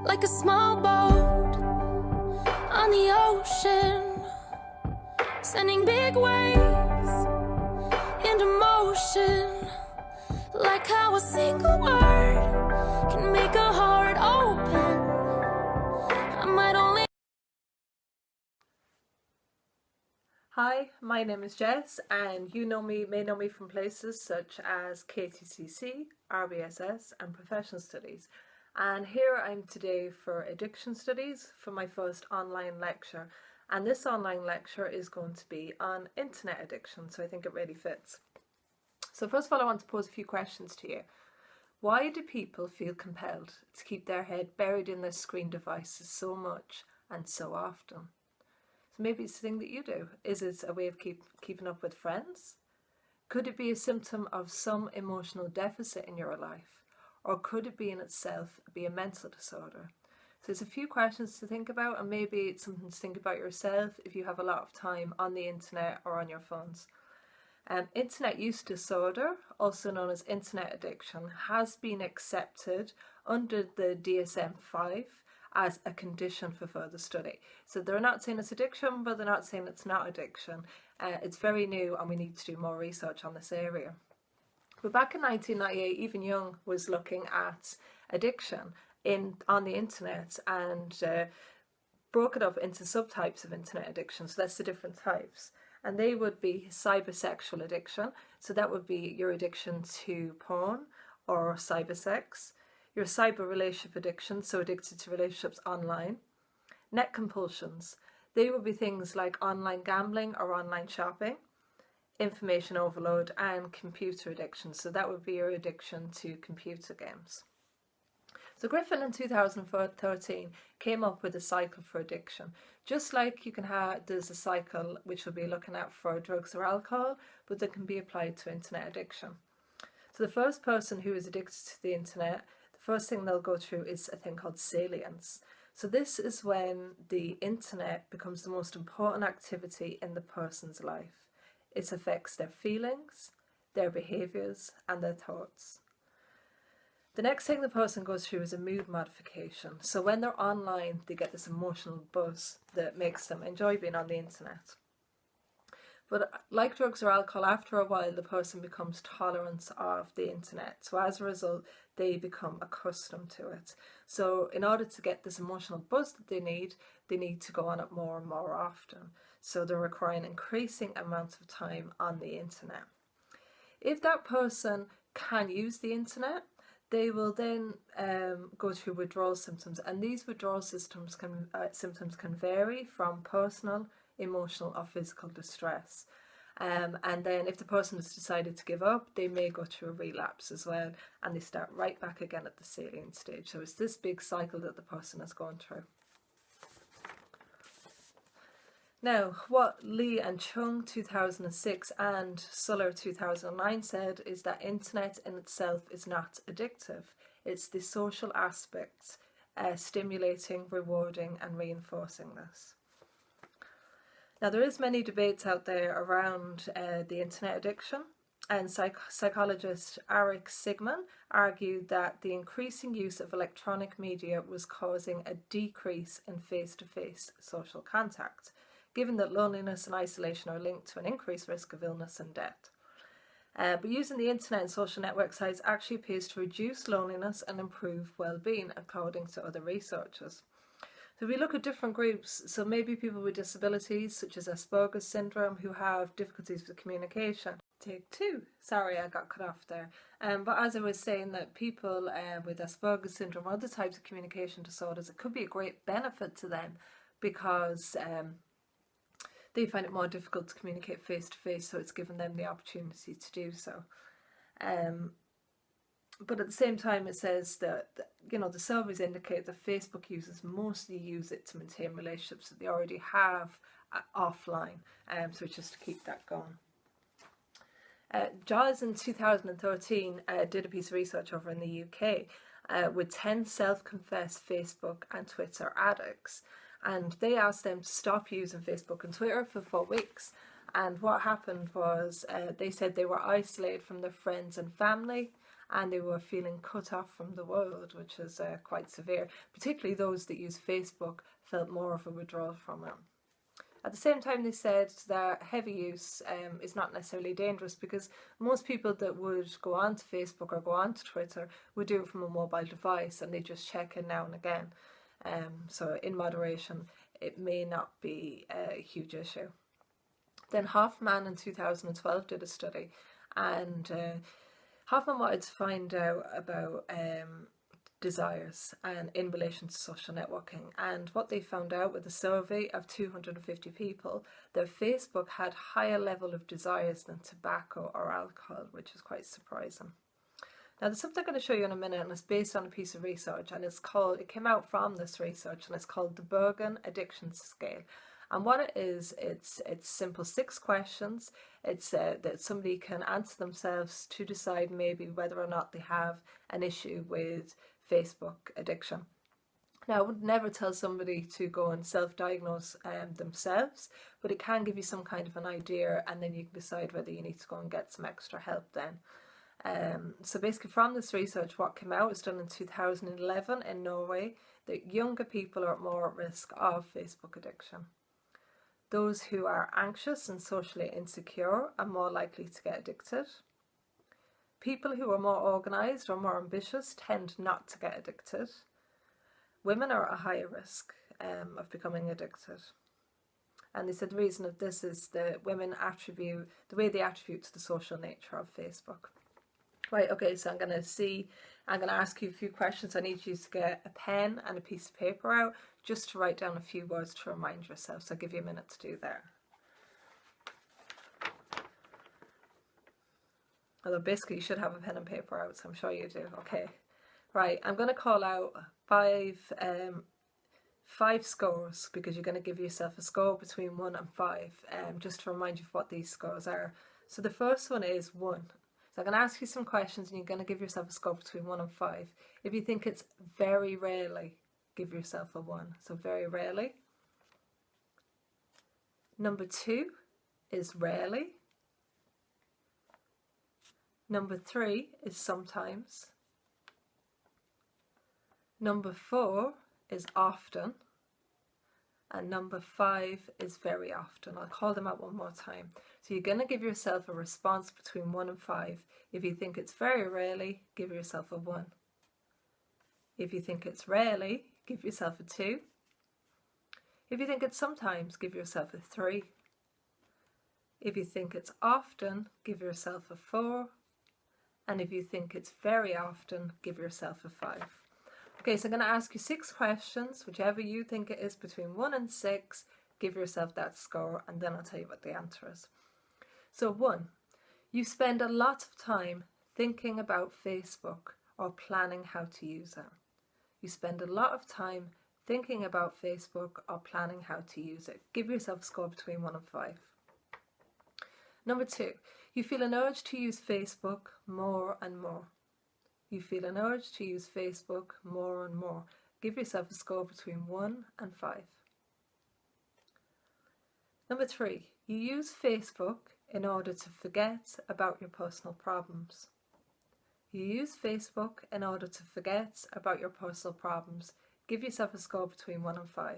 like a small boat on the ocean, sending big waves into motion, like how a single word can make a heart open. I might only... Hi, my name is Jess, and you may know me from places such as KTCC, RBSS and Professional Studies. And here I'm today for Addiction Studies for my first online lecture. And this online lecture is going to be on internet addiction, so I think it really fits. So first of all, I want to pose a few questions to you. Why do people feel compelled to keep their head buried in their screen devices so much and so often? So maybe it's the thing that you do. Is it a way of keeping up with friends? Could it be a symptom of some emotional deficit in your life? Or could it be in itself be a mental disorder? So there's a few questions to think about, and maybe it's something to think about yourself if you have a lot of time on the internet or on your phones. Internet use disorder, also known as internet addiction, has been accepted under the DSM-5 as a condition for further study. So they're not saying it's addiction, but they're not saying it's not addiction. It's very new and we need to do more research on this area. But back in 1998, even Jung was looking at addiction on the internet and broke it up into subtypes of internet addiction. So that's the different types. And they would be cybersexual addiction. So that would be your addiction to porn or cybersex. Your cyber relationship addiction, so addicted to relationships online. Net compulsions. They would be things like online gambling or online shopping. Information overload and computer addiction, so that would be your addiction to computer games. So Griffin in 2013 came up with a cycle for addiction. Just like you can have, there's a cycle which we'll be looking at for drugs or alcohol, but that can be applied to internet addiction. So the first person who is addicted to the internet, the first thing they'll go through is a thing called salience. So this is when the internet becomes the most important activity in the person's life. It affects their feelings, their behaviours and their thoughts. The next thing the person goes through is a mood modification. So when they're online, they get this emotional buzz that makes them enjoy being on the internet. But like drugs or alcohol, after a while the person becomes tolerant of the internet. So as a result, they become accustomed to it. So in order to get this emotional buzz that they need to go on it more and more often. So they're requiring increasing amounts of time on the internet. If that person can use the internet, they will then go through withdrawal symptoms, and these withdrawal symptoms can vary from personal, emotional or physical distress. And then if the person has decided to give up, they may go through a relapse as well, and they start right back again at the salient stage. So it's this big cycle that the person has gone through. Now, what Lee and Chung 2006 and Suller 2009 said is that internet in itself is not addictive. It's the social aspects stimulating, rewarding and reinforcing this. Now, there is many debates out there around the internet addiction, and psychologist Eric Sigman argued that the increasing use of electronic media was causing a decrease in face-to-face social contact, given that loneliness and isolation are linked to an increased risk of illness and death. But using the internet and social network sites actually appears to reduce loneliness and improve well-being, according to other researchers. So if we look at different groups, so maybe people with disabilities such as Asperger's syndrome who have difficulties with communication. Take two. Sorry, I got cut off there. But as I was saying, that people with Asperger's syndrome or other types of communication disorders, it could be a great benefit to them because they find it more difficult to communicate face to face, so it's given them the opportunity to do so. But at the same time, it says that, the surveys indicate that Facebook users mostly use it to maintain relationships that they already have offline, so it's just to keep that going. Jaws in 2013 did a piece of research over in the UK with 10 self-confessed Facebook and Twitter addicts, and they asked them to stop using Facebook and Twitter for 4 weeks. And what happened was they said they were isolated from their friends and family, and they were feeling cut off from the world, which is quite severe. Particularly those that use Facebook felt more of a withdrawal from it. At the same time, they said that heavy use is not necessarily dangerous, because most people that would go onto Facebook or go onto Twitter would do it from a mobile device, and they just check in now and again. So in moderation, it may not be a huge issue. Then Hoffman in 2012 did a study, and Hoffman wanted to find out about desires and in relation to social networking. And what they found out with a survey of 250 people, that Facebook had higher level of desires than tobacco or alcohol, which is quite surprising. Now there's something I'm going to show you in a minute, and it's based on a piece of research, and it came out from this research, and it's called the Bergen Addiction Scale. And what it is, it's simple 6 questions. It's that somebody can answer themselves to decide maybe whether or not they have an issue with Facebook addiction. Now, I would never tell somebody to go and self-diagnose themselves, but it can give you some kind of an idea, and then you can decide whether you need to go and get some extra help then. So basically from this research, what came out, was done in 2011 in Norway, that younger people are more at risk of Facebook addiction. Those who are anxious and socially insecure are more likely to get addicted. People who are more organised or more ambitious tend not to get addicted. Women are at a higher risk of becoming addicted. And they said the reason of this is that women attribute, the way they attribute to the social nature of Facebook. Right, okay, so I'm going to ask you a few questions. I need you to get a pen and a piece of paper out just to write down a few words to remind yourself. So I'll give you a minute to do that. Although basically you should have a pen and paper out, so I'm sure you do. Okay, right, I'm going to call out five scores, because you're going to give yourself a score between 1 and 5, just to remind you of what these scores are. So the first one is 1. So I'm going to ask you some questions, and you're going to give yourself a score between 1 and 5. If you think it's very rarely, give yourself a 1. So very rarely. Number 2 is rarely. Number 3 is sometimes. Number 4 is often. And number 5 is very often. I'll call them out one more time. So you're going to give yourself a response between 1 and 5. If you think it's very rarely, give yourself a 1. If you think it's rarely, give yourself a 2. If you think it's sometimes, give yourself a 3. If you think it's often, give yourself a 4. And if you think it's very often, give yourself a 5. Okay, so I'm going to ask you 6 questions, whichever you think it is between 1 and 6, give yourself that score, and then I'll tell you what the answer is. So 1, you spend a lot of time thinking about Facebook or planning how to use it. You spend a lot of time thinking about Facebook or planning how to use it. Give yourself a score between 1 and 5. Number 2, you feel an urge to use Facebook more and more. You feel an urge to use Facebook more and more. Give yourself a score between 1 and 5. Number 3, you use Facebook in order to forget about your personal problems. You use Facebook in order to forget about your personal problems. Give yourself a score between 1 and 5.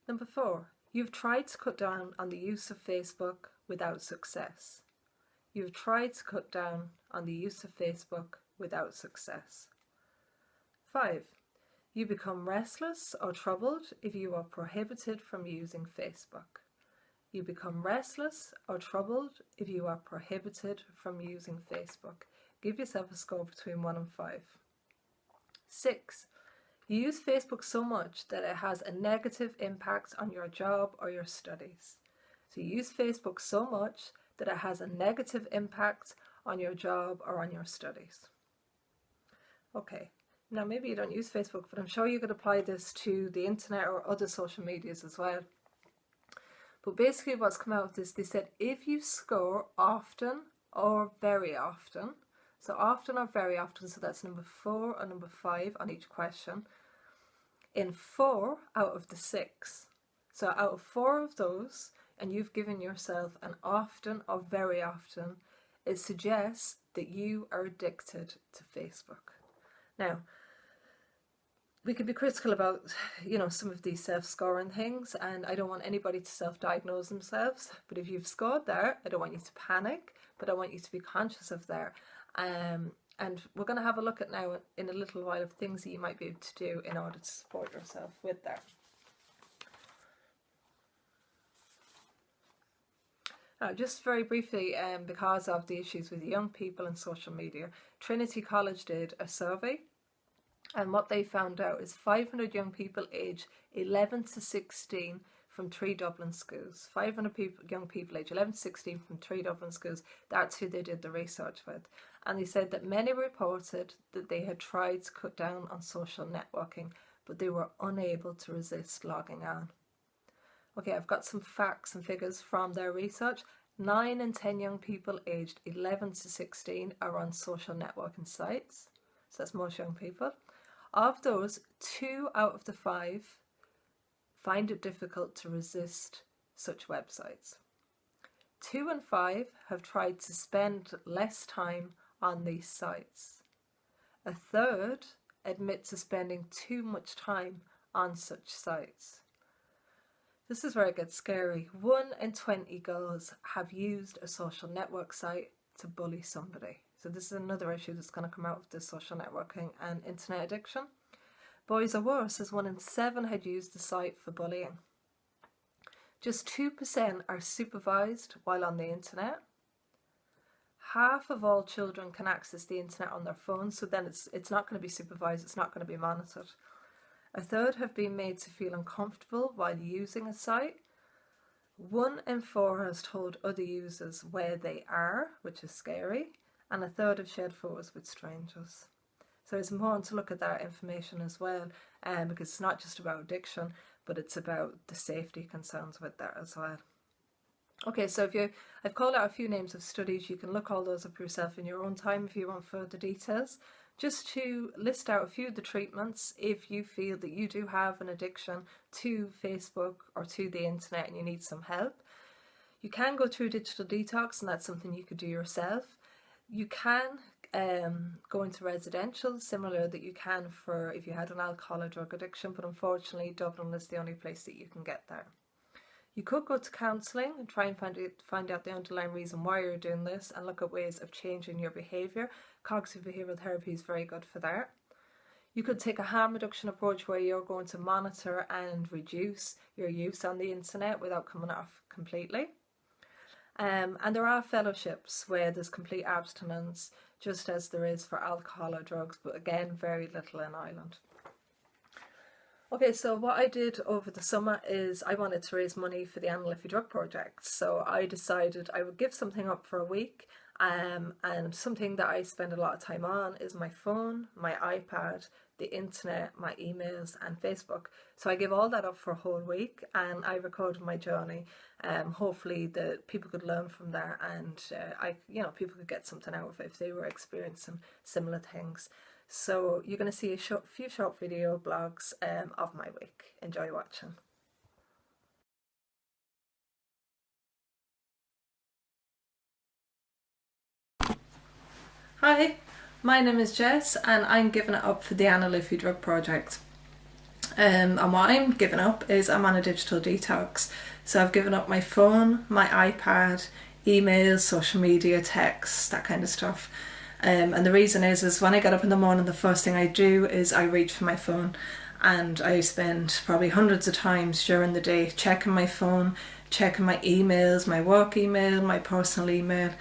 Number 4, you've tried to cut down on the use of Facebook without success. You've tried to cut down on the use of Facebook without success. 5, you become restless or troubled if you are prohibited from using Facebook. You become restless or troubled if you are prohibited from using Facebook. Give yourself a score between 1 and 5. 6, you use Facebook so much that it has a negative impact on your job or your studies. So you use Facebook so much that it has a negative impact on your job or on your studies. Okay, now maybe you don't use Facebook, but I'm sure you could apply this to the internet or other social medias as well. But basically what's come out of this, they said if you score often or very often, so often or very often, so that's number 4 or number 5 on each question, in 4 out of the 6, so out of 4 of those, and you've given yourself an often or very often, it suggests that you are addicted to Facebook. Now, we could be critical about, some of these self-scoring things, and I don't want anybody to self-diagnose themselves, but if you've scored there, I don't want you to panic, but I want you to be conscious of there. And we're going to have a look at now in a little while of things that you might be able to do in order to support yourself with that. Now, just very briefly, because of the issues with young people and social media, Trinity College did a survey, and what they found out is 500 young people aged 11 to 16 from 3 Dublin schools. 500 young people aged 11 to 16 from 3 Dublin schools, that's who they did the research with. And they said that many reported that they had tried to cut down on social networking, but they were unable to resist logging on. Okay, I've got some facts and figures from their research. 9 in 10 young people aged 11 to 16 are on social networking sites. So that's most young people. Of those, 2 out of the 5 find it difficult to resist such websites. 2 in 5 have tried to spend less time on these sites. A third admit to spending too much time on such sites. This is where it gets scary. 1 in 20 girls have used a social network site to bully somebody. So this is another issue that's going to come out of this social networking and internet addiction. Boys are worse, as 1 in 7 had used the site for bullying. Just 2% are supervised while on the internet. Half of all children can access the internet on their phones, so then it's not going to be supervised, it's not going to be monitored. A third have been made to feel uncomfortable while using a site. 1 in 4 has told other users where they are, which is scary, and a third have shared photos with strangers. So it's important to look at that information as well, because it's not just about addiction, but it's about the safety concerns with that as well. Okay, so I've called out a few names of studies. You can look all those up yourself in your own time if you want further details. Just to list out a few of the treatments if you feel that you do have an addiction to Facebook or to the internet and you need some help. You can go through digital detox, and that's something you could do yourself. You can go into residential, similar that you can for if you had an alcohol or drug addiction, but unfortunately Dublin is the only place that you can get there. You could go to counselling and try and find out the underlying reason why you're doing this and look at ways of changing your behaviour. Cognitive behavioural therapy is very good for that. You could take a harm reduction approach where you're going to monitor and reduce your use on the internet without coming off completely. And there are fellowships where there's complete abstinence, just as there is for alcohol or drugs, but again, very little in Ireland. Okay, so what I did over the summer is I wanted to raise money for the Ana Liffey Drug Project. So I decided I would give something up for a week, and something that I spend a lot of time on is my phone, my iPad, the internet, my emails and Facebook. So I give all that up for a whole week, and I recorded my journey. Hopefully that people could learn from there, and people could get something out of it if they were experiencing similar things. So you're going to see a few short video blogs of my week. Enjoy watching. Hi, my name is Jess, and I'm giving it up for the Ana Liffey Drug Project. And what I'm giving up is I'm on a digital detox. So I've given up my phone, my iPad, emails, social media, texts, that kind of stuff. And the reason is when I get up in the morning, the first thing I do is I reach for my phone, and I spend probably hundreds of times during the day checking my phone, checking my emails, my work email, my personal email.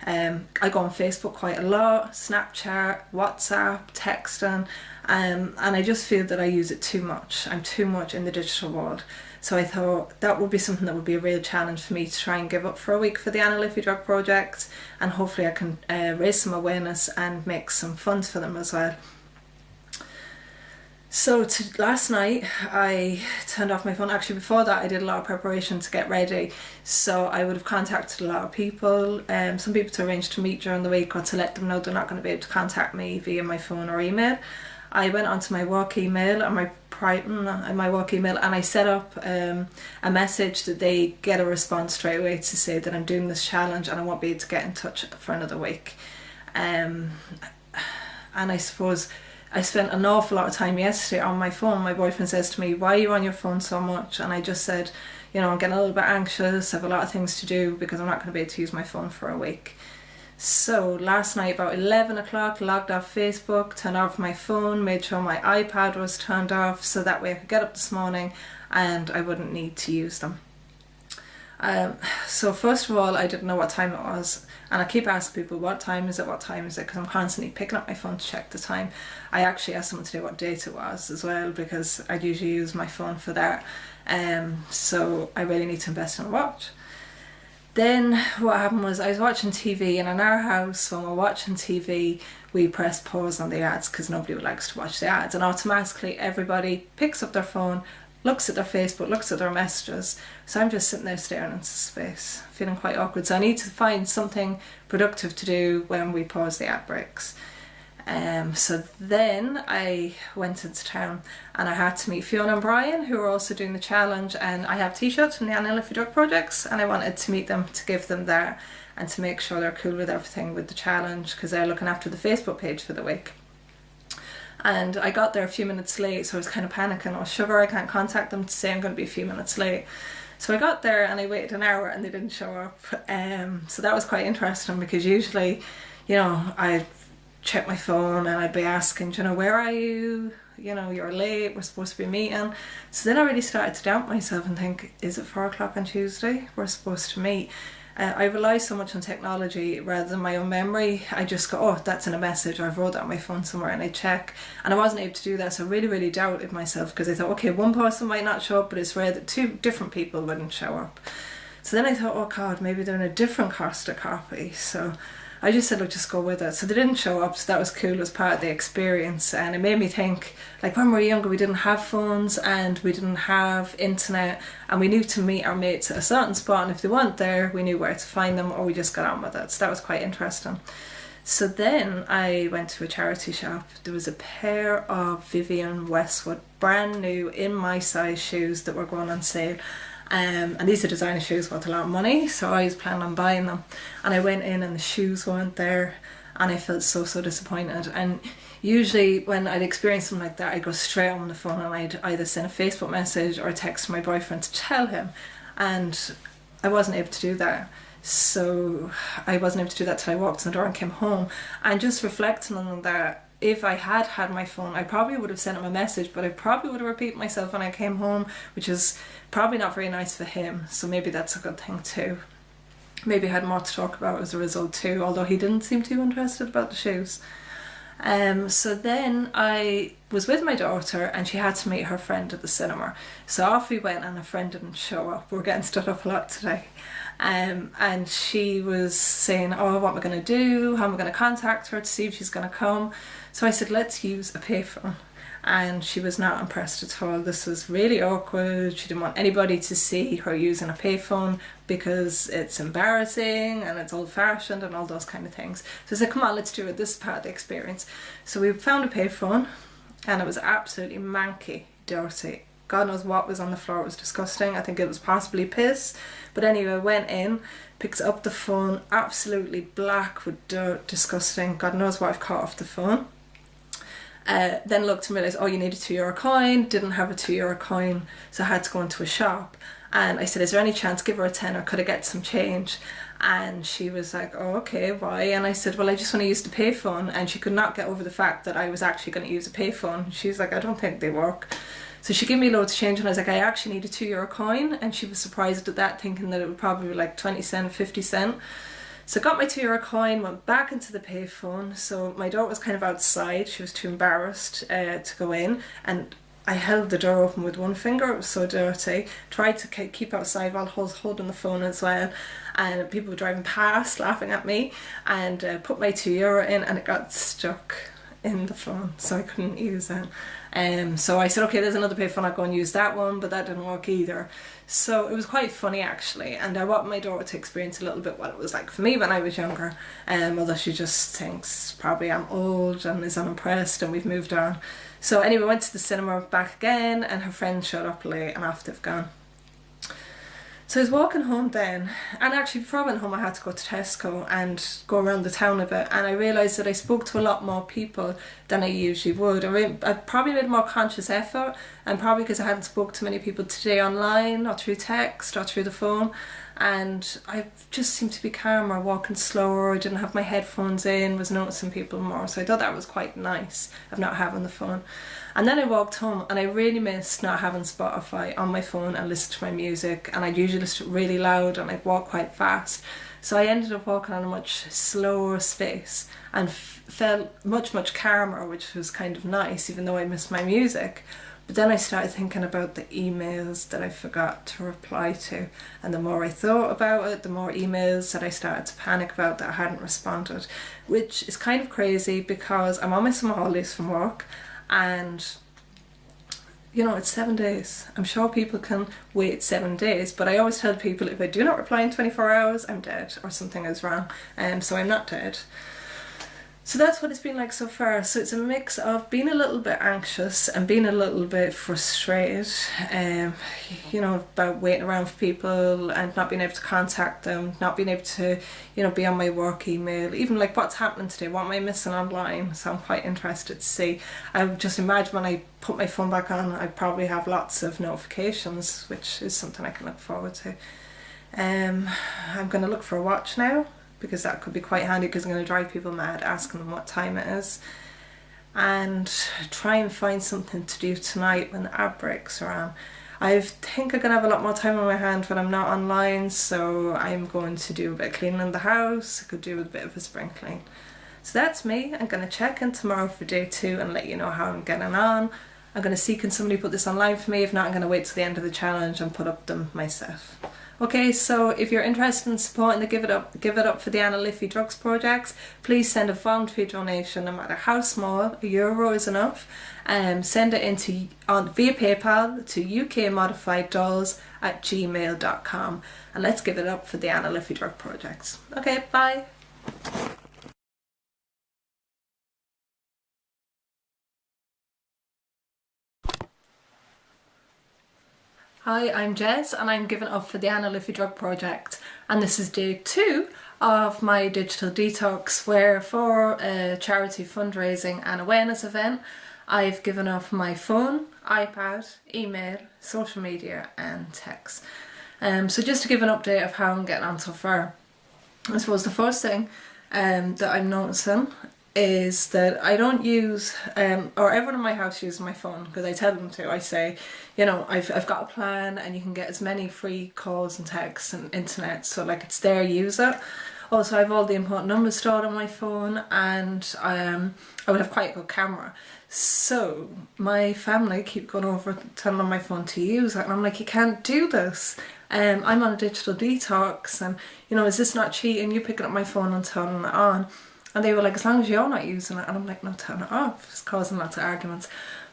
I go on Facebook quite a lot, Snapchat, WhatsApp, texting, and I just feel that I use it too much. I'm too much in the digital world. So I thought that would be something that would be a real challenge for me to try and give up for a week for the Ana Liffey Drug Project, and hopefully I can raise some awareness and make some funds for them as well. So last night I turned off my phone. Actually before that I did a lot of preparation to get ready, so I would have contacted a lot of people, some people to arrange to meet during the week or to let them know they're not going to be able to contact me via my phone or email. I went onto my work email and my work email, and I set up a message that they get a response straight away to say that I'm doing this challenge and I won't be able to get in touch for another week. And I suppose I spent an awful lot of time yesterday on my phone. My boyfriend says to me, "Why are you on your phone so much?" And I just said, I'm getting a little bit anxious, I have a lot of things to do because I'm not going to be able to use my phone for a week. So last night about 11 o'clock, logged off Facebook, turned off my phone, made sure my iPad was turned off so that way I could get up this morning and I wouldn't need to use them. So first of all, I didn't know what time it was, and I keep asking people, what time is it, because I'm constantly picking up my phone to check the time. I actually asked someone today what date it was as well, because I'd usually use my phone for that. So I really need to invest in a watch. Then what happened was I was watching TV, and in our house when we're watching TV we press pause on the ads because nobody likes to watch the ads, and automatically everybody picks up their phone, looks at their Facebook, looks at their messages. So I'm just sitting there staring into space, feeling quite awkward. So I need to find something productive to do when we pause the ad breaks. So then I went into town and I had to meet Fiona and Brian, who are also doing the challenge, and I have t-shirts from the Ana Liffey Drug Project, and I wanted to meet them to give them there and to make sure they're cool with everything with the challenge because they're looking after the Facebook page for the week. And I got there a few minutes late, so I was kind of panicking. Oh, sugar, I can't contact them to say I'm going to be a few minutes late. So I got there and I waited an hour and they didn't show up. So that was quite interesting because usually, I'd check my phone and I'd be asking, where are you? You're late, we're supposed to be meeting. So then I really started to doubt myself and think, is it 4 o'clock on Tuesday? We're supposed to meet. I rely so much on technology rather than my own memory. I just go, oh, that's in a message, or I've wrote that on my phone somewhere, and I check. And I wasn't able to do that, so I really, really doubted myself because I thought, okay, one person might not show up, but it's rare that 2 different people wouldn't show up. So then I thought, oh God, maybe they're in a different Costa copy. So I just said, look, just go with it. So they didn't show up, so that was cool as part of the experience. And it made me think, like when we were younger, we didn't have phones and we didn't have internet, and we knew to meet our mates at a certain spot, and if they weren't there, we knew where to find them, or we just got on with it. So that was quite interesting. So then I went to a charity shop. There was a pair of Vivienne Westwood brand new in my size shoes that were going on sale. And these are designer shoes worth a lot of money, so I was planning on buying them. And I went in and the shoes weren't there, and I felt so disappointed. And usually when I'd experience something like that, I'd go straight on the phone and I'd either send a Facebook message or a text to my boyfriend to tell him, and I wasn't able to do that. So I wasn't able to do that till I walked in the door and came home. And just reflecting on that, if I had had my phone, I probably would have sent him a message, but I probably would have repeated myself when I came home, which is probably not very nice for him. So maybe that's a good thing too. Maybe I had more to talk about as a result too, although he didn't seem too interested about the shoes. So then I was with my daughter and she had to meet her friend at the cinema. So off we went and her friend didn't show up. We're getting stood up a lot today. And she was saying, oh, what am I going to do? How am I going to contact her to see if she's going to come? So I said, let's use a payphone. And she was not impressed at all. This was really awkward. She didn't want anybody to see her using a payphone because it's embarrassing and it's old-fashioned and all those kind of things. So I said, come on, let's do it. This is part of the experience. So we found a payphone and it was absolutely manky, dirty. God knows what was on the floor. It was disgusting. I think it was possibly piss. But anyway, went in, picked up the phone, absolutely black with dirt, disgusting. God knows what I've caught off the phone. Then looked and realised, oh, you need a €2 coin. Didn't have a €2 coin, so I had to go into a shop. And I said, is there any chance, give her a tenner, could I get some change? And she was like, oh, okay, why? And I said, well, I just want to use the payphone. And she could not get over the fact that I was actually going to use a payphone. She was like, I don't think they work. So she gave me loads of change and I was like, I actually need a €2 coin. And she was surprised at that, thinking that it would probably be like 20 cent, 50 cent. So I got my €2 coin, went back into the payphone. So my daughter was kind of outside. She was too embarrassed to go in. And I held the door open with one finger. It was so dirty. Tried to keep outside while holding the phone as well. And people were driving past, laughing at me. And put my €2 in and it got stuck in the phone, so I couldn't use it. So I said, okay, there's another payphone, I'll go and use that one, but that didn't work either. So it was quite funny actually, and I want my daughter to experience a little bit what it was like for me when I was younger, although she just thinks probably I'm old and is unimpressed and we've moved on. So anyway, went to the cinema back again, and her friend showed up late and off they've gone. So I was walking home then, and actually before I went home I had to go to Tesco and go around the town a bit, and I realised that I spoke to a lot more people than I usually would. I probably made a more conscious effort, and probably because I hadn't spoke to many people today online or through text or through the phone, and I just seemed to be calmer, walking slower, I didn't have my headphones in, was noticing people more, so I thought that was quite nice of not having the phone. And then I walked home and I really missed not having Spotify on my phone and listen to my music, and I'd usually listen really loud and I'd walk quite fast. So I ended up walking on a much slower space and felt much calmer, which was kind of nice even though I missed my music. But then I started thinking about the emails that I forgot to reply to, and the more I thought about it, the more emails that I started to panic about that I hadn't responded, which is kind of crazy because I'm on my summer holidays from work, and you know, it's 7 days. I'm sure people can wait 7 days, but I always tell people if I do not reply in 24 hours, I'm dead or something is wrong. So I'm not dead. So that's what it's been like so far. So it's a mix of being a little bit anxious and being a little bit frustrated, you know, about waiting around for people and not being able to contact them, not being able to, you know, be on my work email, even like what's happening today, what am I missing online? So I'm quite interested to see. I would just imagine when I put my phone back on, I'd probably have lots of notifications, which is something I can look forward to. I'm going to look for a watch now, because that could be quite handy, because I'm going to drive people mad asking them what time it is, and try and find something to do tonight when the ad breaks are on. I think I'm going to have a lot more time on my hand when I'm not online, so I'm going to do a bit of cleaning in the house. I could do with a bit of a spring clean. So that's me. I'm going to check in tomorrow for day 2 and let you know how I'm getting on. I'm going to see can somebody put this online for me. If not, I'm going to wait till the end of the challenge and put up them myself. Okay, so if you're interested in supporting the Give It Up for the Ana Liffey Drug Project, please send a voluntary donation, no matter how small. €1 is enough. Send it via PayPal to ukmodifiedolls@gmail.com, and let's give it up for the Ana Liffey Drug Project. Okay, bye. Hi, I'm Jez, and I'm giving up for the Ana Liffey Drug Project, and this is day 2 of my digital detox, where for a charity fundraising and awareness event I've given off my phone, iPad, email, social media and text. So just to give an update of how I'm getting on so far, I suppose the first thing that I'm noticing is that I don't use, or everyone in my house uses my phone, because I tell them to. I say, you know, I've got a plan and you can get as many free calls and texts and internet, so like it's there, use it. Also, I have all the important numbers stored on my phone, and I would have quite a good camera. So my family keep going over telling on my phone to use it, and I'm like, you can't do this. I'm on a digital detox, and you know, is this not cheating? You picking up my phone and turning it on? And they were like, as long as you're not using it. And I'm like, no, turn it off. It's causing lots of arguments.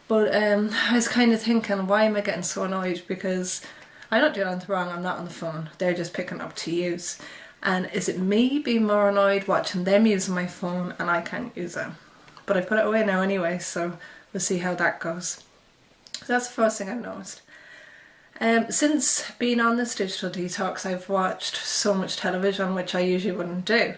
But I was kind of thinking, why am I getting so annoyed? Because I'm not doing anything wrong. I'm not on the phone. They're just picking up to use. And is it me being more annoyed watching them using my phone and I can't use it? But I put it away now anyway, so we'll see how that goes. So that's the first thing I've noticed. Since being on this digital detox, I've watched so much television, which I usually wouldn't do.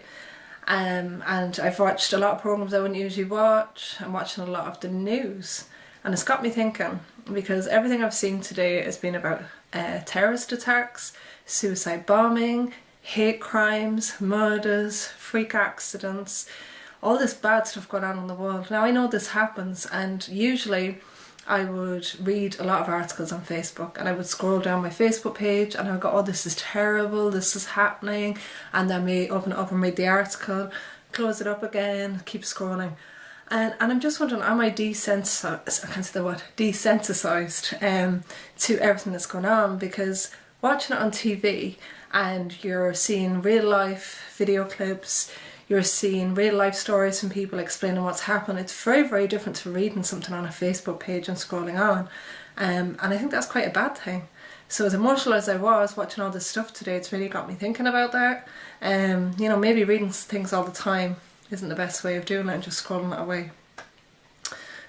And I've watched a lot of programmes I wouldn't usually watch. I'm watching a lot of the news, and it's got me thinking, because everything I've seen today has been about terrorist attacks, suicide bombing, hate crimes, murders, freak accidents, all this bad stuff going on in the world. Now I know this happens, and usually I would read a lot of articles on Facebook, and I would scroll down my Facebook page and I would go, oh, this is terrible, this is happening, and then may open it up and read the article, close it up again, keep scrolling. And I'm just wondering, am I desensitized, I can't say the word, desensitized to everything that's going on? Because watching it on TV and you're seeing real life video clips, you're seeing real life stories from people explaining what's happened. It's very, very different to reading something on a Facebook page and scrolling on. And I think that's quite a bad thing. So as emotional as I was watching all this stuff today, it's really got me thinking about that. You know, maybe reading things all the time isn't the best way of doing it and just scrolling it away.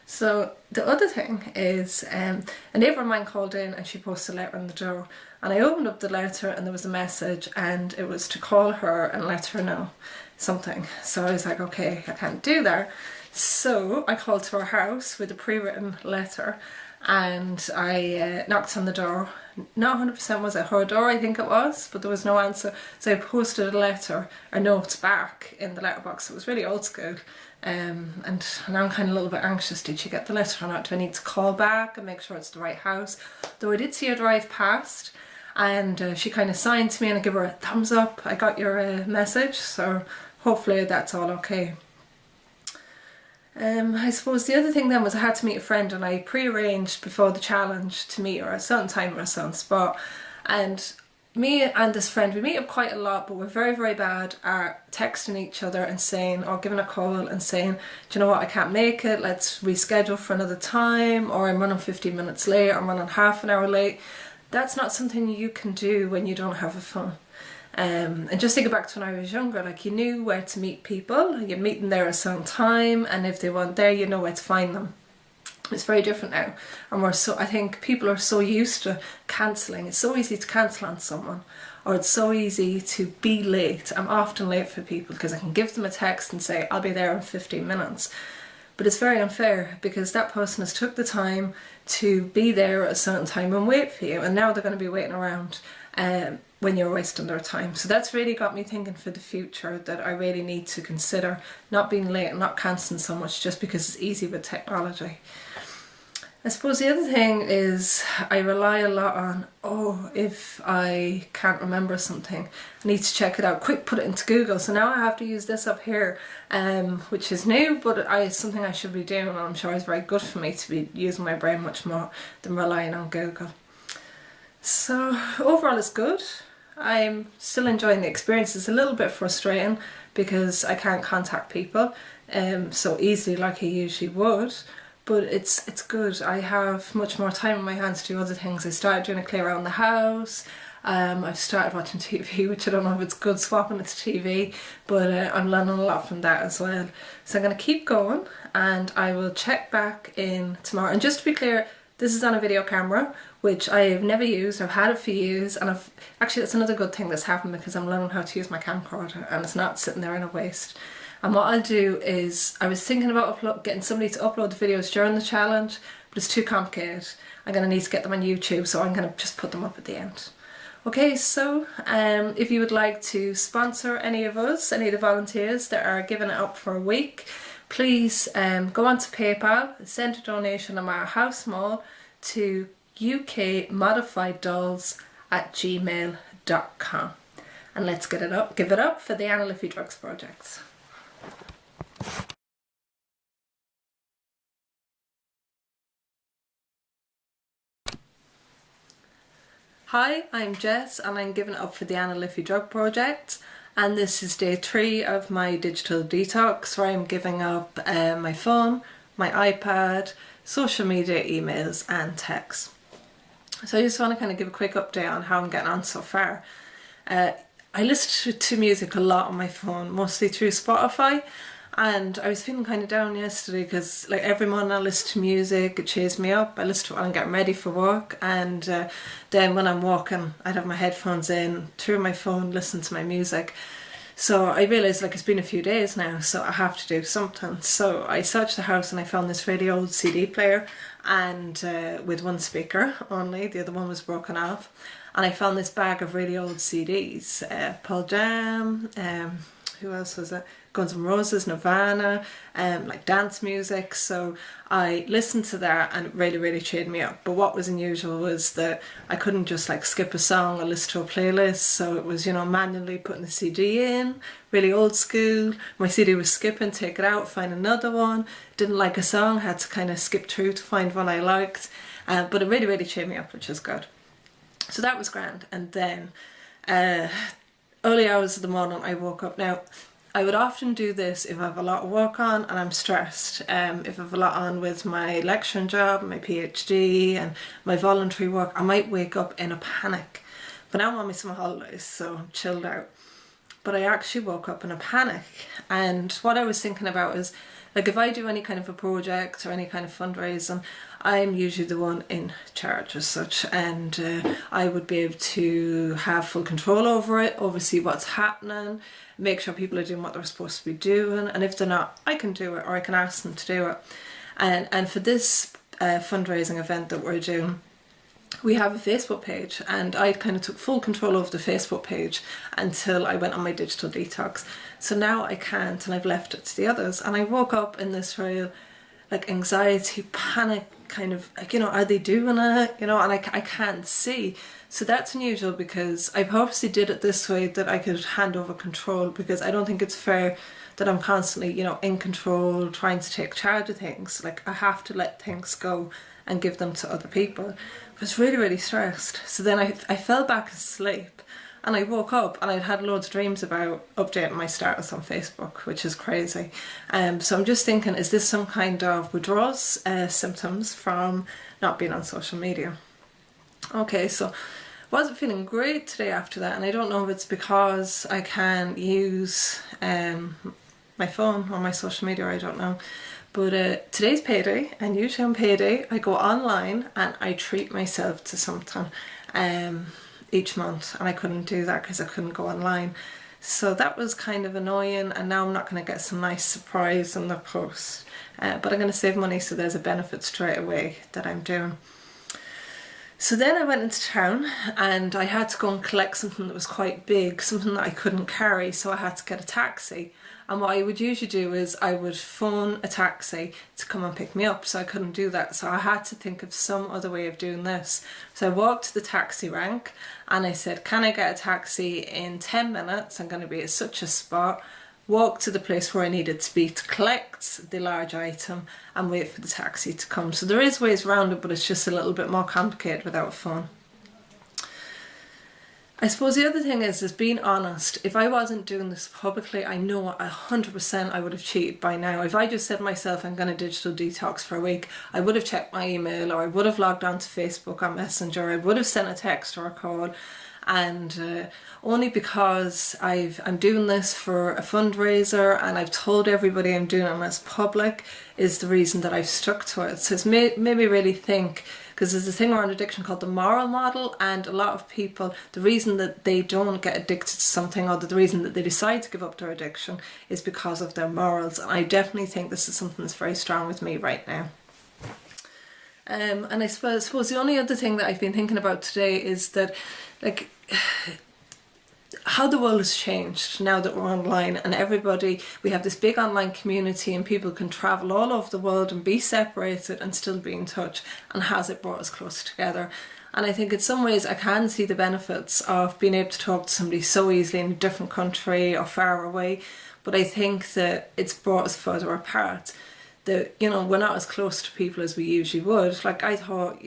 So the other thing is a neighbour of mine called in and she posted a letter on the door, and I opened up the letter and there was a message and it was to call her and let her know something. So I was like, okay, I can't do that. So I called to her house with a pre-written letter and I knocked on the door. Not 100% was it her door, I think it was, but there was no answer. So I posted a letter, or notes back in the letterbox. It was really old school. And now I'm kind of a little bit anxious. Did she get the letter or not? Do I need to call back and make sure it's the right house? Though I did see her drive past and she kind of signed to me and I give her a thumbs up. I got your message, so hopefully that's all okay. I suppose the other thing then was I had to meet a friend, and I pre-arranged before the challenge to meet her at a certain time or a certain spot. And me and this friend, we meet up quite a lot, but we're very, very bad at texting each other and saying, or giving a call and saying, do you know what, I can't make it, let's reschedule for another time, or I'm running 15 minutes late, or I'm running half an hour late. That's not something you can do when you don't have a phone. And just thinking back to when I was younger, like, you knew where to meet people, you meet them there at a certain time, and if they weren't there, you know where to find them. It's very different now, and I think people are so used to cancelling. It's so easy to cancel on someone, or it's so easy to be late. I'm often late for people because I can give them a text and say I'll be there in 15 minutes. But it's very unfair because that person has took the time to be there at a certain time and wait for you, and now they're going to be waiting around when you're wasting their time. So that's really got me thinking for the future that I really need to consider not being late and not cancelling so much just because it's easy with technology. I suppose the other thing is I rely a lot on, if I can't remember something, I need to check it out, quick put it into Google. So now I have to use this up here, which is new, but it's something I should be doing, and I'm sure it's very good for me to be using my brain much more than relying on Google. So overall it's good. I'm still enjoying the experience. It's a little bit frustrating because I can't contact people so easily like I usually would. But it's good. I have much more time on my hands to do other things. I started doing a clear around the house. I've started watching TV, which I don't know if it's good swapping it to TV, but I'm learning a lot from that as well. So I'm going to keep going and I will check back in tomorrow. And just to be clear, this is on a video camera, which I have never used. I've had it for years, and actually that's another good thing that's happened because I'm learning how to use my camcorder and it's not sitting there in a waste. And what I'll do is, I was thinking about getting somebody to upload the videos during the challenge, but it's too complicated. I'm going to need to get them on YouTube, so I'm going to just put them up at the end. Okay, so if you would like to sponsor any of us, any of the volunteers that are giving it up for a week, please go on to PayPal, send a donation no matter how small to ukmodifieddolls@gmail.com. And let's give it up for the Ana Liffey Drug Project. Hi, I'm Jess and I'm giving it up for the Ana Liffey Drug Project, and this is day 3 of my digital detox where I'm giving up my phone, my iPad, social media, emails and texts. So I just want to kind of give a quick update on how I'm getting on so far. I listen to music a lot on my phone, mostly through Spotify. And I was feeling kind of down yesterday because like every morning I listen to music, it cheers me up. I listen to it when I'm getting ready for work, and then when I'm walking I'd have my headphones in, through my phone, listen to my music. So I realised like it's been a few days now, so I have to do something. So I searched the house and I found this really old CD player, and with one speaker only, the other one was broken off. And I found this bag of really old CDs, Pearl Jam, who else was it? Guns N' Roses, Nirvana, like dance music. So I listened to that and it really, really cheered me up. But what was unusual was that I couldn't just like skip a song or listen to a playlist. So it was, you know, manually putting the CD in, really old school. My CD was skipping, take it out, find another one. Didn't like a song, had to kind of skip through to find one I liked. But it really, really cheered me up, which is good. So that was grand. And then early hours of the morning I woke up. Now, I would often do this if I have a lot of work on and I'm stressed. If I have a lot on with my lecturing job, my PhD and my voluntary work, I might wake up in a panic. But now I'm on my summer holidays, so I'm chilled out. But I actually woke up in a panic, and what I was thinking about is, like, if I do any kind of a project or any kind of fundraising, I'm usually the one in charge as such, and I would be able to have full control over it, oversee what's happening, make sure people are doing what they're supposed to be doing, and if they're not, I can do it, or I can ask them to do it. And for this fundraising event that we're doing, we have a Facebook page, and I kind of took full control over the Facebook page until I went on my digital detox. So now I can't, and I've left it to the others. And I woke up in this real, like, anxiety, panic, kind of, like, are they doing it? And I can't see. So that's unusual, because I purposely did it this way that I could hand over control, because I don't think it's fair that I'm constantly, in control, trying to take charge of things. Like, I have to let things go and give them to other people. I was really, really stressed. So then I fell back asleep, and I woke up and I'd had loads of dreams about updating my status on Facebook, which is crazy. So I'm just thinking, is this some kind of withdrawal symptoms from not being on social media? Okay, so wasn't feeling great today after that, and I don't know if it's because I can't use my phone or my social media, I don't know. But today's payday, and usually on payday I go online and I treat myself to something each month, and I couldn't do that because I couldn't go online. So that was kind of annoying, and now I'm not going to get some nice surprise in the post. But I'm going to save money, so there's a benefit straight away that I'm doing. So then I went into town, and I had to go and collect something that was quite big, something that I couldn't carry, so I had to get a taxi. And what I would usually do is I would phone a taxi to come and pick me up, so I couldn't do that. So I had to think of some other way of doing this. So I walked to the taxi rank and I said, can I get a taxi in 10 minutes? I'm going to be at such a spot. Walk to the place where I needed to be to collect the large item and wait for the taxi to come. So there is ways around it, but it's just a little bit more complicated without a phone. I suppose the other thing is being honest. If I wasn't doing this publicly, I know 100% I would have cheated by now. If I just said to myself, I'm going to digital detox for a week, I would have checked my email, or I would have logged on to Facebook or Messenger, I would have sent a text or a call. And only because I'm doing this for a fundraiser and I've told everybody I'm doing it as public is the reason that I've stuck to it. So it's made me really think, because there's a thing around addiction called the moral model, and a lot of people, the reason that they don't get addicted to something, or the reason that they decide to give up their addiction, is because of their morals. And I definitely think this is something that's very strong with me right now. And I suppose the only other thing that I've been thinking about today is that, like, how the world has changed now that we're online, and we have this big online community, and people can travel all over the world and be separated and still be in touch, and has it brought us closer together? And I think in some ways I can see the benefits of being able to talk to somebody so easily in a different country or far away, but I think that it's brought us further apart. That, we're not as close to people as we usually would. Like, I thought,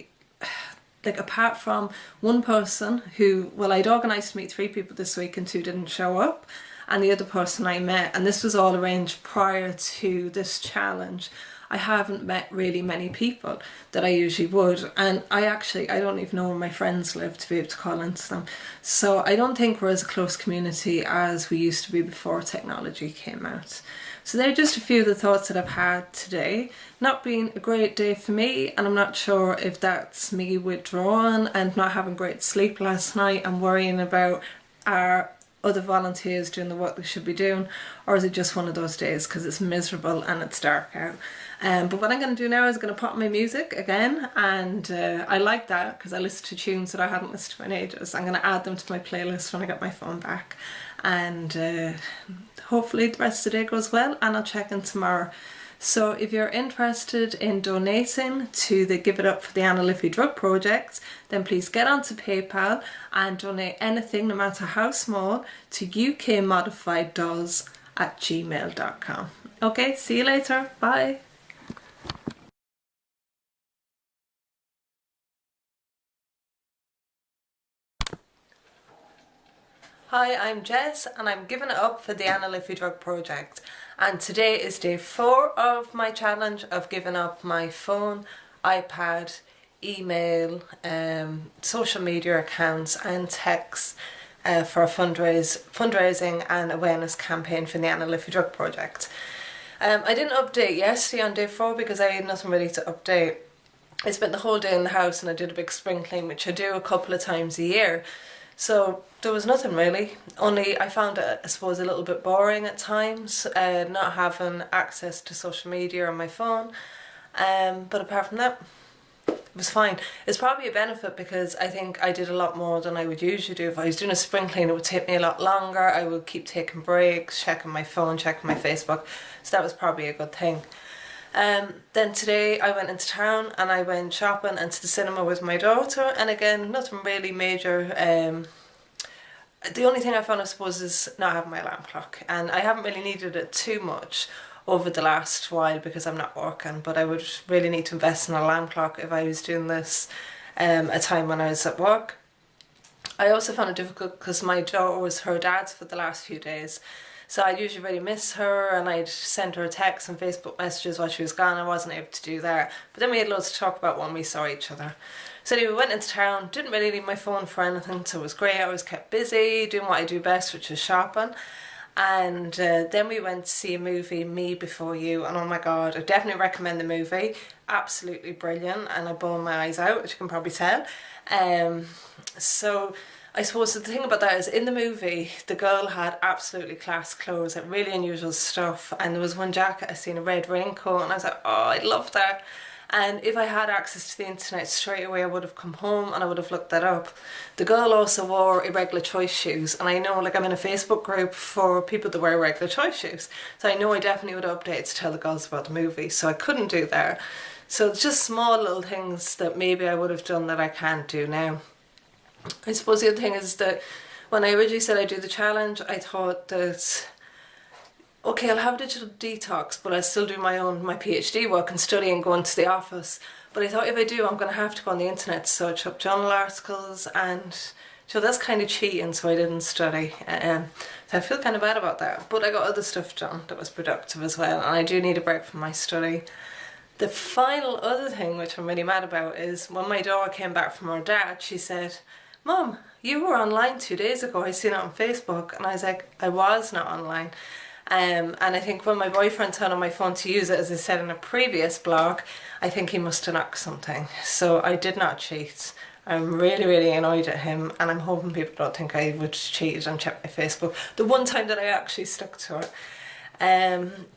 like, apart from one person who, well, I'd organised to meet 3 people this week and 2 didn't show up, and the other person I met, and this was all arranged prior to this challenge, I haven't met really many people that I usually would, and I don't even know where my friends live to be able to call into them. So I don't think we're as a close community as we used to be before technology came out. So they're just a few of the thoughts that I've had today. Not been a great day for me, and I'm not sure if that's me withdrawing and not having great sleep last night and worrying about our other volunteers doing the work they should be doing, or is it just one of those days because it's miserable and it's dark out. But what I'm going to do now is going to pop my music again, and I like that because I listen to tunes that I hadn't listened to in ages. I'm going to add them to my playlist when I get my phone back, and hopefully the rest of the day goes well, and I'll check in tomorrow. So if you're interested in donating to the Give It Up for the Ana Liffey Drug Project, then please get onto PayPal and donate anything, no matter how small, to ukmodifieddoes@gmail.com. Okay, see you later. Bye. Hi, I'm Jess and I'm giving it up for the Ana Liffey Drug Project, and today is day 4 of my challenge of giving up my phone, iPad, email, social media accounts and texts for a fundraising and awareness campaign for the Ana Liffey Drug Project. I didn't update yesterday on day 4 because I had nothing really to update. I spent the whole day in the house and I did a big spring clean, which I do a couple of times a year. So there was nothing really, only I found it, I suppose, a little bit boring at times, not having access to social media on my phone. But apart from that, it was fine. It's probably a benefit because I think I did a lot more than I would usually do. If I was doing a spring clean, it would take me a lot longer. I would keep taking breaks, checking my phone, checking my Facebook. So that was probably a good thing. Then today I went into town and I went shopping and to the cinema with my daughter, and again, nothing really major. The only thing I found, I suppose, is not having my alarm clock, and I haven't really needed it too much over the last while because I'm not working, but I would really need to invest in an alarm clock if I was doing this a time when I was at work. I also found it difficult because my daughter was her dad's for the last few days. So I'd usually really miss her and I'd send her a text and Facebook messages while she was gone. I wasn't able to do that. But then we had loads to talk about when we saw each other. So anyway, we went into town, didn't really need my phone for anything, so it was great. I was kept busy, doing what I do best, which is shopping. And then we went to see a movie, Me Before You, and oh my god, I definitely recommend the movie. Absolutely brilliant, and I bawled my eyes out, as you can probably tell. So I suppose the thing about that is, in the movie, the girl had absolutely class clothes, like really unusual stuff, and there was one jacket I seen, a red raincoat, and I was like, oh, I love that. And if I had access to the internet straight away, I would have come home and I would have looked that up. The girl also wore irregular choice shoes, and I know, like, I'm in a Facebook group for people that wear irregular choice shoes, so I know I definitely would have updated to tell the girls about the movie, so I couldn't do that. So it's just small little things that maybe I would have done that I can't do now. I suppose the other thing is that when I originally said I'd do the challenge, I thought that, okay, I'll have a digital detox, but I'll still do my PhD work and study and go into the office. But I thought if I do, I'm going to have to go on the internet to search up journal articles, and so that's kind of cheating, so I didn't study. So I feel kind of bad about that. But I got other stuff done that was productive as well, and I do need a break from my study. The final other thing, which I'm really mad about, is when my daughter came back from her dad, she said, Mum, you were online 2 days ago, I seen it on Facebook. And I was like, I was not online. And I think when my boyfriend turned on my phone to use it, as I said in a previous blog, I think he must have knocked something. So I did not cheat. I'm really, really annoyed at him, and I'm hoping people don't think I would cheat and check my Facebook. The one time that I actually stuck to it.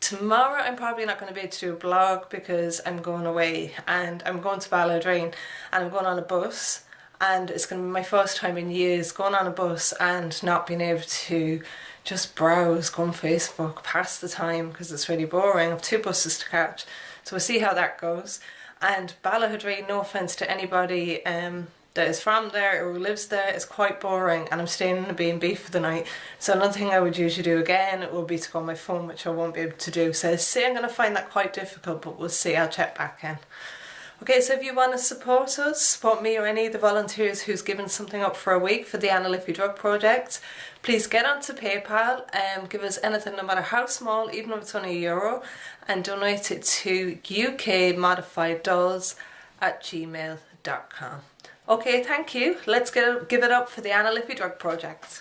Tomorrow I'm probably not going to be able to do a blog because I'm going away, and I'm going to Balladreen, and I'm going on a bus. And it's going to be my first time in years going on a bus and not being able to just browse, go on Facebook, pass the time, because it's really boring. I have 2 buses to catch, so we'll see how that goes. And Balladreen, no offence to anybody that is from there or who lives there, is quite boring, and I'm staying in a B&B for the night. So another thing I would usually do again, it will be to go on my phone, which I won't be able to do. So I say I'm going to find that quite difficult, but we'll see. I'll check back in. Okay, so if you want to support us, support me or any of the volunteers who's given something up for a week for the Ana Liffey Drug Project, please get onto PayPal and give us anything, no matter how small, even if it's only €1, and donate it to ukmodifieddoes@gmail.com. Okay, thank you. Let's give it up for the Ana Liffey Drug Project.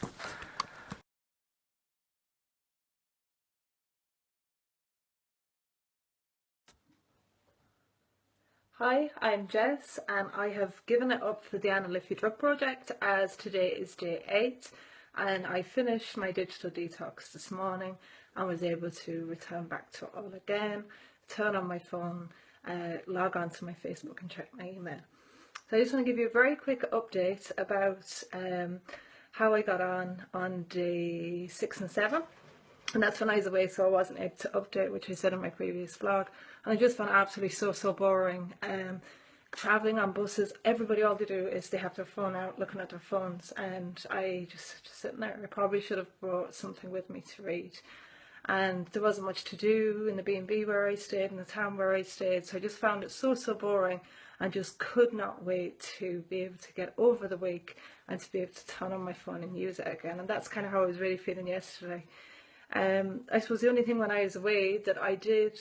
Hi, I'm Jess, and I have given it up for the Ana Liffey Drug Project, as today is day 8, and I finished my digital detox this morning and was able to return back to it all again, turn on my phone, log on to my Facebook and check my email. So I just want to give you a very quick update about how I got on day 6 and 7. And that's when I was away, so I wasn't able to update, which I said in my previous blog. And I just found it absolutely so boring. Travelling on buses, everybody, all they do is they have their phone out, looking at their phones, and I just sitting there. I probably should have brought something with me to read. And there wasn't much to do in the B&B where I stayed, in the town where I stayed, so I just found it so boring, and just could not wait to be able to get over the week and to be able to turn on my phone and use it again. And that's kind of how I was really feeling yesterday. I suppose the only thing when I was away that I did,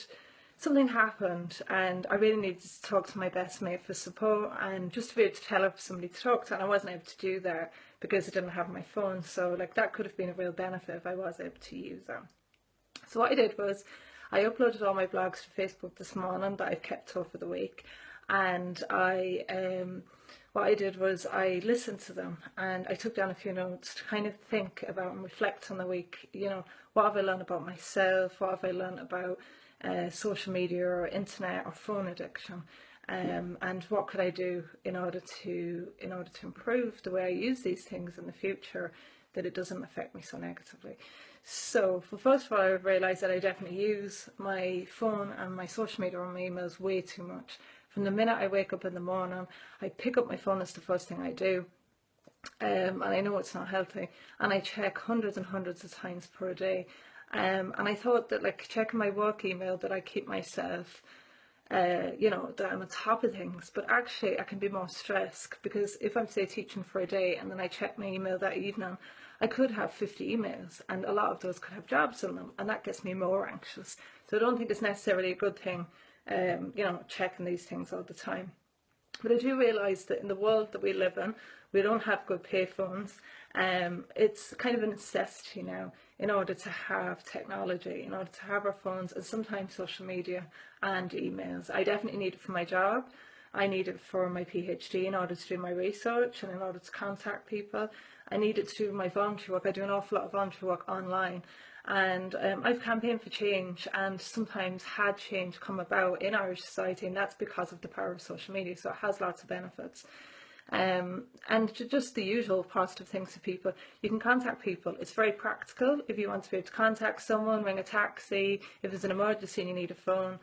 something happened and I really needed to talk to my best mate for support, and just to be able to tell her for somebody to talk to, and I wasn't able to do that because I didn't have my phone. So like that could have been a real benefit if I was able to use them. So what I did was I uploaded all my blogs to Facebook this morning that I've kept over the week, and what I did was I listened to them and I took down a few notes to kind of think about and reflect on the week. You know, what have I learned about myself? What have I learned about social media or internet or phone addiction? And what could I do in order to improve the way I use these things in the future, that it doesn't affect me so negatively. So first of all, I realised that I definitely use my phone and my social media or my emails way too much. From the minute I wake up in the morning, I pick up my phone as the first thing I do, and I know it's not healthy, and I check hundreds and hundreds of times per day. And I thought that like checking my work email, that I keep myself you know, that I'm on top of things, but actually I can be more stressed, because if I'm say teaching for a day and then I check my email that evening, I could have 50 emails and a lot of those could have jobs in them, and that gets me more anxious. So I don't think it's necessarily a good thing, you know, checking these things all the time. But I do realise that in the world that we live in, we don't have good payphones. It's kind of a necessity now in order to have technology, in order to have our phones and sometimes social media and emails. I definitely need it for my job. I need it for my PhD in order to do my research and in order to contact people. I need it to do my voluntary work. I do an awful lot of voluntary work online. And I've campaigned for change and sometimes had change come about in Irish society, and that's because of the power of social media. So it has lots of benefits. And just the usual positive things to people. You can contact people. It's very practical. If you want to be able to contact someone, ring a taxi, if there's an emergency and you need a phone.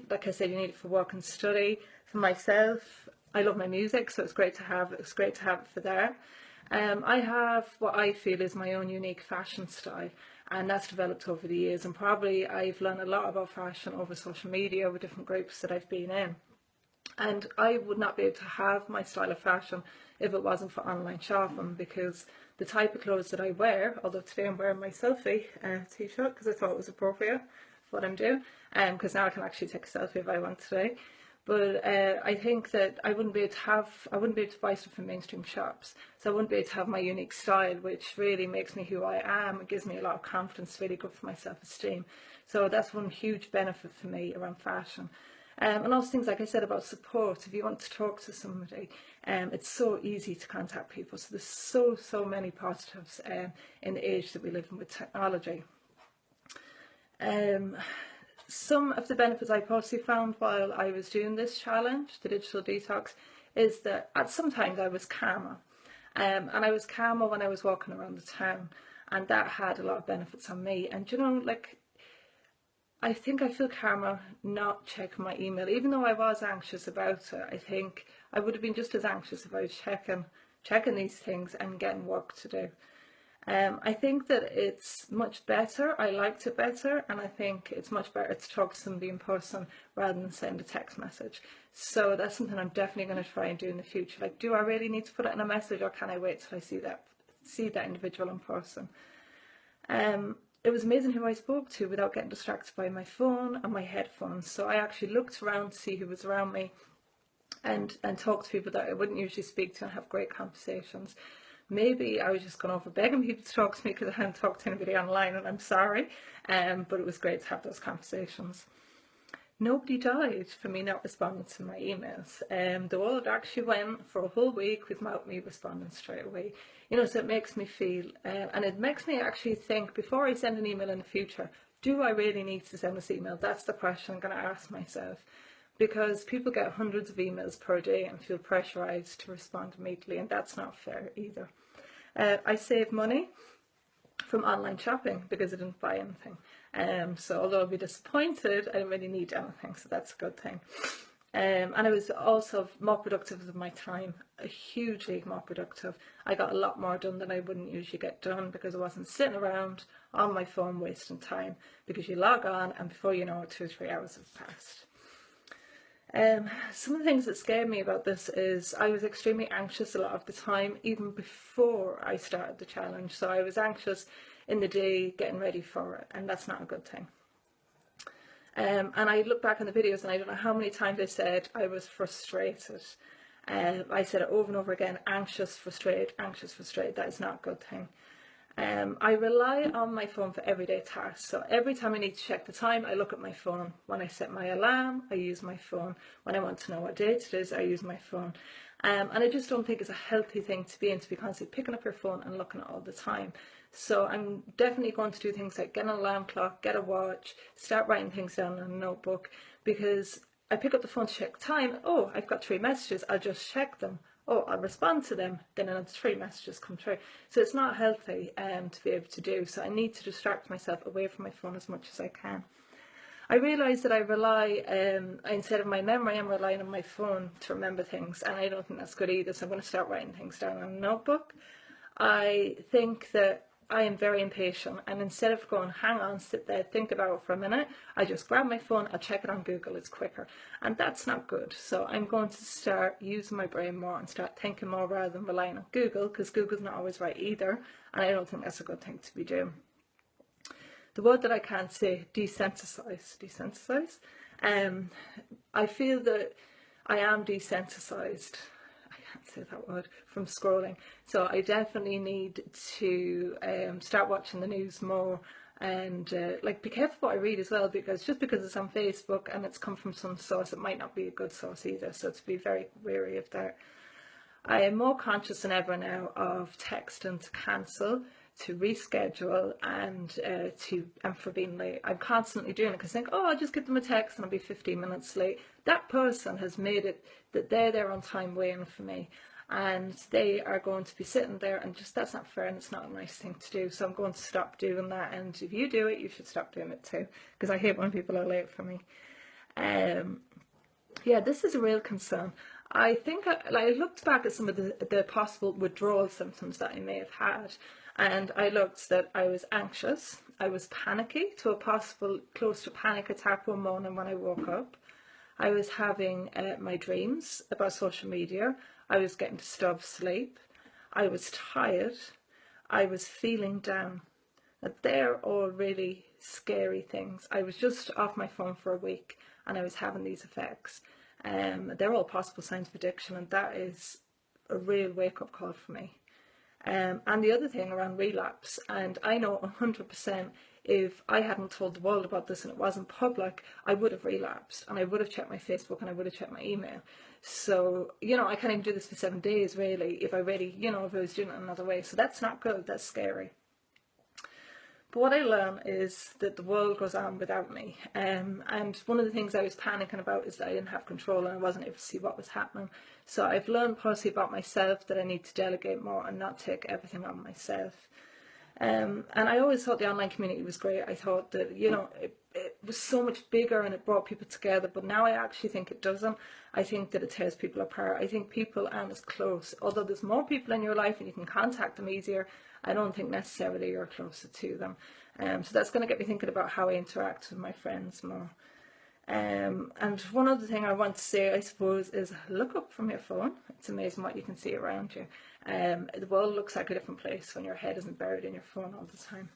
Like I said, you need it for work and study. For myself, I love my music, so it's great to have it. It's great to have it for there. I have what I feel is my own unique fashion style, and that's developed over the years, and probably I've learned a lot about fashion over social media with different groups that I've been in. And I would not be able to have my style of fashion if it wasn't for online shopping, because the type of clothes that I wear, although today I'm wearing my selfie t-shirt because I thought it was appropriate for what I'm doing, because now I can actually take a selfie if I want today. But I think that I wouldn't be able to buy stuff from mainstream shops, so I wouldn't be able to have my unique style, which really makes me who I am. It gives me a lot of confidence, really good for my self-esteem. So that's one huge benefit for me around fashion. And also things like I said about support. If you want to talk to somebody, it's so easy to contact people. So there's so many positives in the age that we live in with technology. Some of the benefits I personally found while I was doing this challenge, the digital detox, is that sometimes I was calmer. And I was calmer when I was walking around the town, and that had a lot of benefits on me. And you know, like, I think I feel calmer not checking my email. Even though I was anxious about it, I think I would have been just as anxious if I was checking these things and getting work to do. I think that it's much better. I liked it better, and I think it's much better to talk to somebody in person rather than send a text message. So that's something I'm definitely going to try and do in the future. Like, do I really need to put it in a message, or can I wait till I see that individual in person? It was amazing who I spoke to without getting distracted by my phone and my headphones. So I actually looked around to see who was around me and talked to people that I wouldn't usually speak to and have great conversations. Maybe I was just going over begging people to talk to me because I hadn't talked to anybody online, and I'm sorry, but it was great to have those conversations. Nobody died for me not responding to my emails. The world actually went for a whole week without me responding straight away. You know, so it makes me feel, and it makes me actually think, before I send an email in the future, do I really need to send this email? That's the question I'm going to ask myself. Because people get hundreds of emails per day and feel pressurised to respond immediately, and that's not fair either. I save money from online shopping because I didn't buy anything. So although I'll be disappointed, I don't really need anything, so that's a good thing. And I was also more productive with my time, hugely more productive. I got a lot more done than I wouldn't usually get done because I wasn't sitting around on my phone wasting time, because you log on and before you know it, 2 or 3 hours have passed. Some of the things that scared me about this is I was extremely anxious a lot of the time, even before I started the challenge. So I was anxious in the day getting ready for it, and that's not a good thing. And I look back on the videos and I don't know how many times I said I was frustrated. I said it over and over again, anxious, frustrated, anxious, frustrated. That is not a good thing. I rely on my phone for everyday tasks. So every time I need to check the time, I look at my phone. When I set my alarm, I use my phone. When I want to know what date it is, I use my phone. And I just don't think it's a healthy thing to be in, to be constantly picking up your phone and looking at it all the time. So I'm definitely going to do things like get an alarm clock, get a watch, start writing things down in a notebook, because I pick up the phone to check time. Oh, I've got 3 messages. I'll just check them. Oh, I'll respond to them. Then another 3 messages come through. So it's not healthy to be able to do. So I need to distract myself away from my phone as much as I can. I realise that I rely, instead of my memory, I'm relying on my phone to remember things, and I don't think that's good either, so I'm going to start writing things down in a notebook. I think that I am very impatient, and instead of going, hang on, sit there, think about it for a minute, I just grab my phone, I'll check it on Google, it's quicker, and that's not good. So I'm going to start using my brain more and start thinking more rather than relying on Google, because Google's not always right either, and I don't think that's a good thing to be doing. The word that I can't say, desensitise. I feel that I am desensitized. I can't say that word, from scrolling. So I definitely need to start watching the news more, and like, be careful what I read as well, because just because it's on Facebook and it's come from some source, it might not be a good source either. So to be very wary of that. I am more conscious than ever now of texting to cancel, to reschedule, and for being late. I'm constantly doing it because I think, oh, I'll just give them a text and I'll be 15 minutes late. That person has made it that they're there on time waiting for me, and they are going to be sitting there, and just, that's not fair, and it's not a nice thing to do. So I'm going to stop doing that, and if you do it, you should stop doing it too, because I hate when people are late for me. Yeah, this is a real concern. I think I looked back at some of the possible withdrawal symptoms that I may have had, and I looked that I was anxious, I was panicky, to a possible close to panic attack one morning when I woke up. I was having my dreams about social media. I was getting disturbed sleep. I was tired. I was feeling down. Now, they're all really scary things. I was just off my phone for a week and I was having these effects. They're all possible signs of addiction, and that is a real wake-up call for me. And the other thing around relapse, and I know 100% if I hadn't told the world about this and it wasn't public, I would have relapsed, and I would have checked my Facebook and I would have checked my email. So, I can't even do this for 7 days really, if I really, if I was doing it another way. So that's not good, that's scary. But what I learned is that the world goes on without me. And one of the things I was panicking about is that I didn't have control and I wasn't able to see what was happening. So I've learned personally about myself that I need to delegate more and not take everything on myself. And I always thought the online community was great. I thought that, it was so much bigger and it brought people together, but now I actually think it doesn't. I think that it tears people apart. I think people aren't as close. Although there's more people in your life and you can contact them easier, I don't think necessarily you're closer to them. So that's going to get me thinking about how I interact with my friends more. And one other thing I want to say, I suppose, is look up from your phone. It's amazing what you can see around you. The world looks like a different place when your head isn't buried in your phone all the time.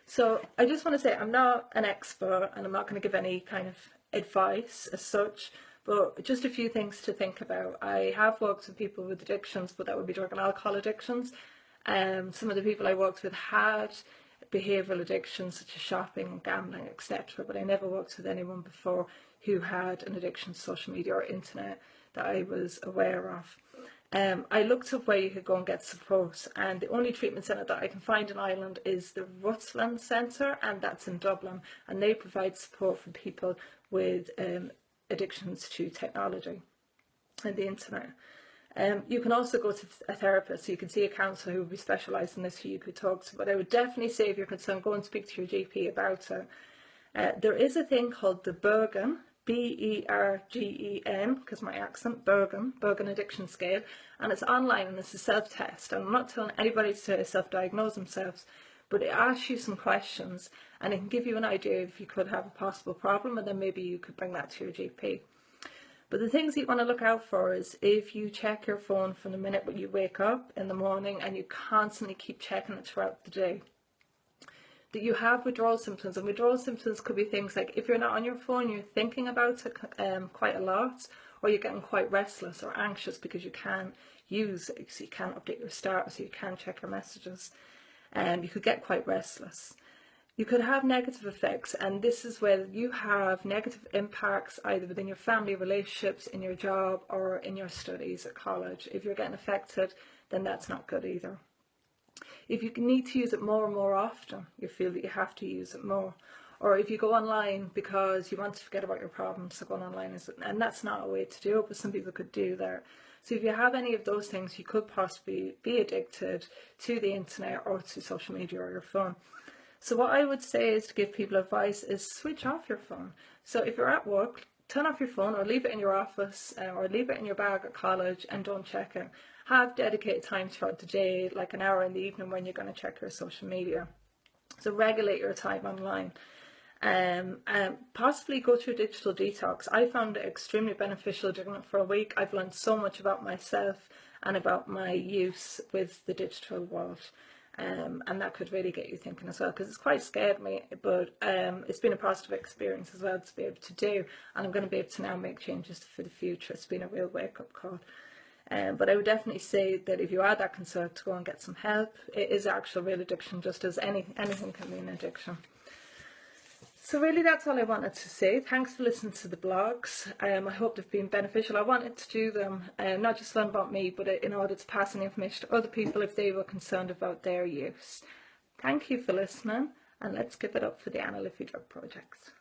So I just want to say I'm not an expert and I'm not going to give any kind of advice as such, but just a few things to think about. I have worked with people with addictions, but that would be drug and alcohol addictions. Some of the people I worked with had behavioural addictions such as shopping and gambling, etc. But I never worked with anyone before who had an addiction to social media or internet that I was aware of. I looked up where you could go and get support, and the only treatment centre that I can find in Ireland is the Rutland Centre, and that's in Dublin, and they provide support for people with addictions to technology and the internet. You can also go to a therapist, so you can see a counsellor who would be specialised in this who you could talk to, but I would definitely say if you're concerned, go and speak to your GP about it. There is a thing called the Bergen, B-E-R-G-E-N, because my accent, Bergen Addiction Scale, and it's online and it's a self-test. And I'm not telling anybody to self-diagnose themselves, but it asks you some questions and it can give you an idea if you could have a possible problem, and then maybe you could bring that to your GP. But the things you want to look out for is if you check your phone from the minute when you wake up in the morning and you constantly keep checking it throughout the day, that you have withdrawal symptoms. And withdrawal symptoms could be things like if you're not on your phone, you're thinking about it quite a lot, or you're getting quite restless or anxious because you can't so you can't update your status, so you can't check your messages, and you could get quite restless. You could have negative effects, and this is where you have negative impacts either within your family relationships, in your job, or in your studies at college. If you're getting affected, then that's not good either. If you need to use it more and more often, you feel that you have to use it more. Or if you go online because you want to forget about your problems, so going online and that's not a way to do it, but some people could do that. So if you have any of those things, you could possibly be addicted to the internet or to social media or your phone. So what I would say is to give people advice is switch off your phone. So if you're at work, turn off your phone or leave it in your office or leave it in your bag at college and don't check it. Have dedicated time throughout the day, like an hour in the evening when you're going to check your social media. So regulate your time online. Possibly go through digital detox. I found it extremely beneficial doing it for a week. I've learned so much about myself and about my use with the digital world. And that could really get you thinking as well, because it's quite scared me, but it's been a positive experience as well to be able to do, and I'm going to be able to now make changes for the future. It's been a real wake-up call. But I would definitely say that if you are that concerned, to go and get some help. It is actual real addiction, just as anything can be an addiction. So really that's all I wanted to say. Thanks for listening to the blogs. I hope they've been beneficial. I wanted to do them, not just learn about me, but in order to pass on information to other people if they were concerned about their use. Thank you for listening, and let's give it up for the Ana Liffey Drug Project.